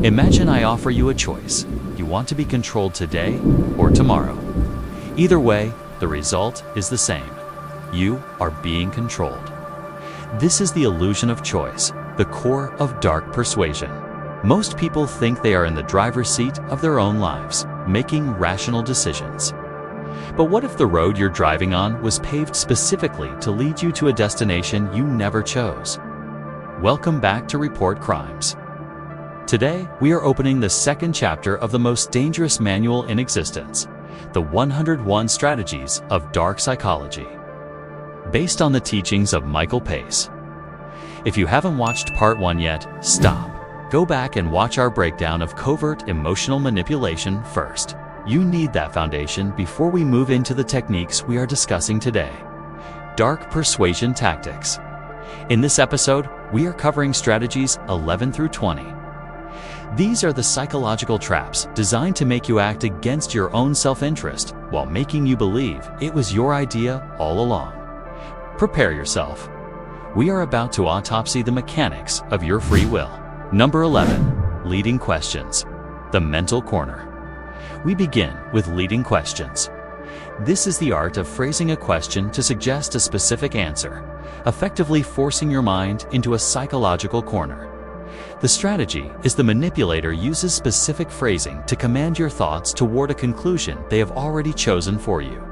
Imagine I offer you a choice. You want to be controlled today or tomorrow. Either way, the result is the same. You are being controlled. This is the illusion of choice, the core of dark persuasion. Most people think they are in the driver's seat of their own lives, making rational decisions. But what if the road you're driving on was paved specifically to lead you to a destination you never chose? Welcome back to Report Crimes. Today, we are opening the second chapter of the most dangerous manual in existence, the 101 Strategies of Dark Psychology, based on the teachings of Michael Pace. If you haven't watched part 1 yet, stop. Go back and watch our breakdown of covert emotional manipulation first. You need that foundation before we move into the techniques we are discussing today. Dark Persuasion Tactics. In this episode, we are covering strategies 11 through 20. These are the psychological traps designed to make you act against your own self-interest while making you believe it was your idea all along. Prepare yourself. We are about to autopsy the mechanics of your free will. Number 11. Leading questions. The mental corner. We begin with leading questions. This is the art of phrasing a question to suggest a specific answer, effectively forcing your mind into a psychological corner. The strategy is the manipulator uses specific phrasing to command your thoughts toward a conclusion they have already chosen for you.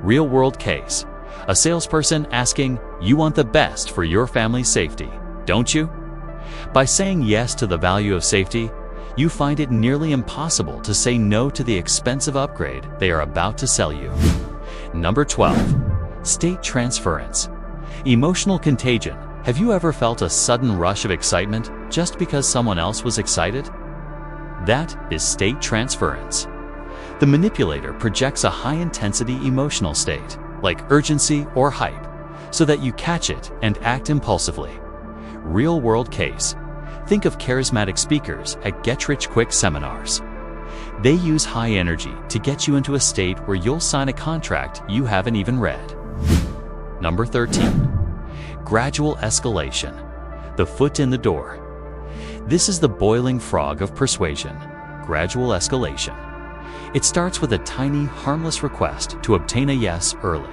Real-world case. A salesperson asking, "You want the best for your family's safety, don't you?" By saying yes to the value of safety, you find it nearly impossible to say no to the expensive upgrade they are about to sell you. Number 12. State transference. Emotional contagion. Have you ever felt a sudden rush of excitement just because someone else was excited? That is state transference. The manipulator projects a high-intensity emotional state, like urgency or hype, so that you catch it and act impulsively. Real-world case. Think of charismatic speakers at get-rich-quick seminars. They use high energy to get you into a state where you'll sign a contract you haven't even read. Number 13. Gradual escalation. The foot in the door. This is the boiling frog of persuasion. Gradual escalation. It starts with a tiny, harmless request to obtain a yes early.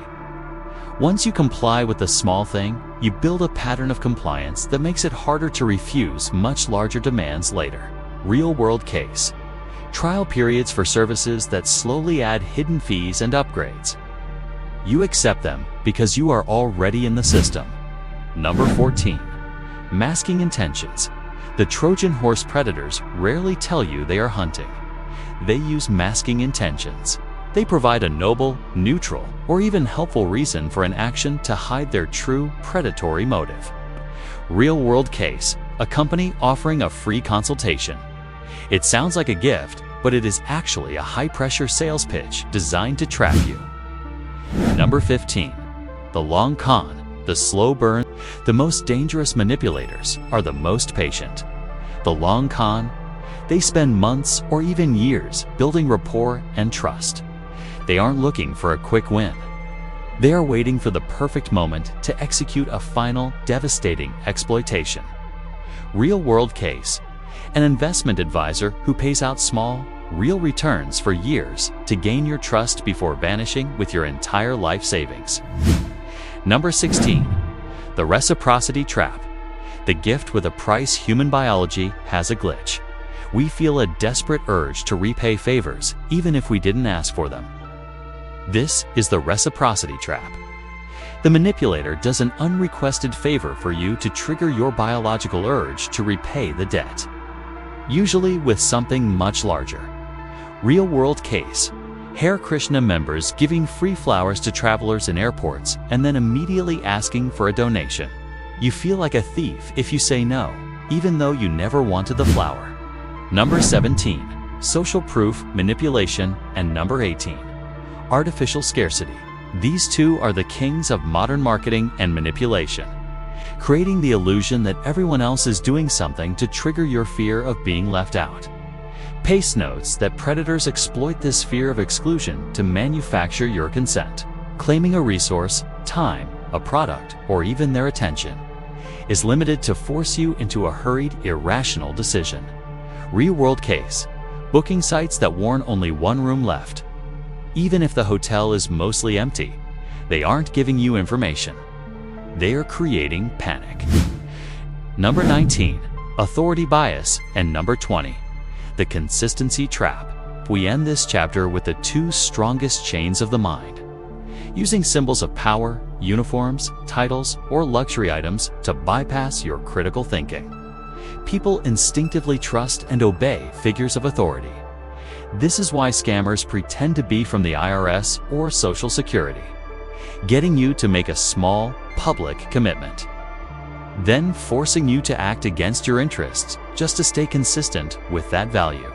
Once you comply with the small thing, you build a pattern of compliance that makes it harder to refuse much larger demands later. Real-world case. Trial periods for services that slowly add hidden fees and upgrades. You accept them because you are already in the system. Number 14. Masking intentions. The Trojan horse predators rarely tell you they are hunting. They use masking intentions. They provide a noble, neutral, or even helpful reason for an action to hide their true predatory motive. Real-world case. A company offering a free consultation. It sounds like a gift, but it is actually a high-pressure sales pitch designed to trap you. Number 15. The long con. The slow burn. The most dangerous manipulators are the most patient. The long con. They spend months or even years building rapport and trust. They aren't looking for a quick win. They are waiting for the perfect moment to execute a final, devastating exploitation. Real-world case. An investment advisor who pays out small, real returns for years to gain your trust before vanishing with your entire life savings. Number 16. The Reciprocity Trap. The gift with a price. Human biology has a glitch. We feel a desperate urge to repay favors, even if we didn't ask for them. This is the Reciprocity Trap. The manipulator does an unrequested favor for you to trigger your biological urge to repay the debt, usually with something much larger. Real-world case. Hare Krishna members giving free flowers to travelers in airports and then immediately asking for a donation. You feel like a thief if you say no, even though you never wanted the flower. Number 17. Social proof manipulation. And number 18. Artificial scarcity. These two are the kings of modern marketing and manipulation, creating the illusion that everyone else is doing something to trigger your fear of being left out. Pace notes that predators exploit this fear of exclusion to manufacture your consent. Claiming a resource, time, a product, or even their attention is limited to force you into a hurried, irrational decision. Real-world case. Booking sites that warn only one room left. Even if the hotel is mostly empty, they aren't giving you information. They are creating panic. Number 19. Authority bias. And number 20. The consistency trap. We end this chapter with the two strongest chains of the mind. Using symbols of power, uniforms, titles, or luxury items to bypass your critical thinking. People instinctively trust and obey figures of authority. This is why scammers pretend to be from the IRS or Social Security, getting you to make a small, public commitment, then forcing you to act against your interests just to stay consistent with that value.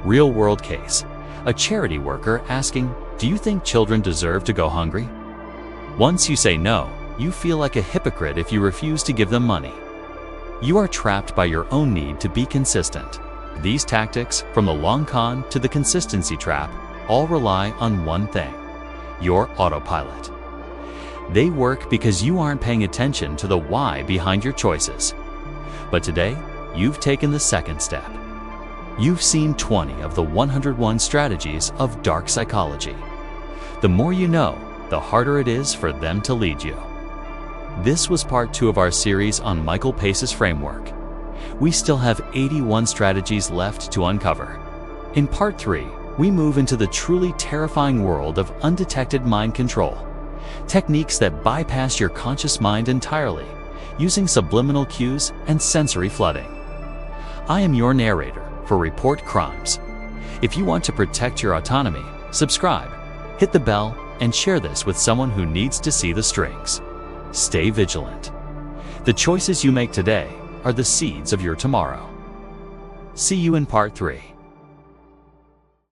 Real-world case. A charity worker asking, "Do you think children deserve to go hungry?" Once you say no, you feel like a hypocrite if you refuse to give them money. You are trapped by your own need to be consistent. These tactics, from the long con to the consistency trap, all rely on one thing: your autopilot. They work because you aren't paying attention to the why behind your choices. But today, you've taken the second step. You've seen 20 of the 101 strategies of dark psychology. The more you know, the harder it is for them to lead you. This was part 2 of our series on Michael Pace's framework. We still have 81 strategies left to uncover. In part 3, we move into the truly terrifying world of undetected mind control. Techniques that bypass your conscious mind entirely, using subliminal cues and sensory flooding. I am your narrator for Report Crimes. If you want to protect your autonomy, subscribe, hit the bell, and share this with someone who needs to see the strings. Stay vigilant. The choices you make today are the seeds of your tomorrow. See you in part 3.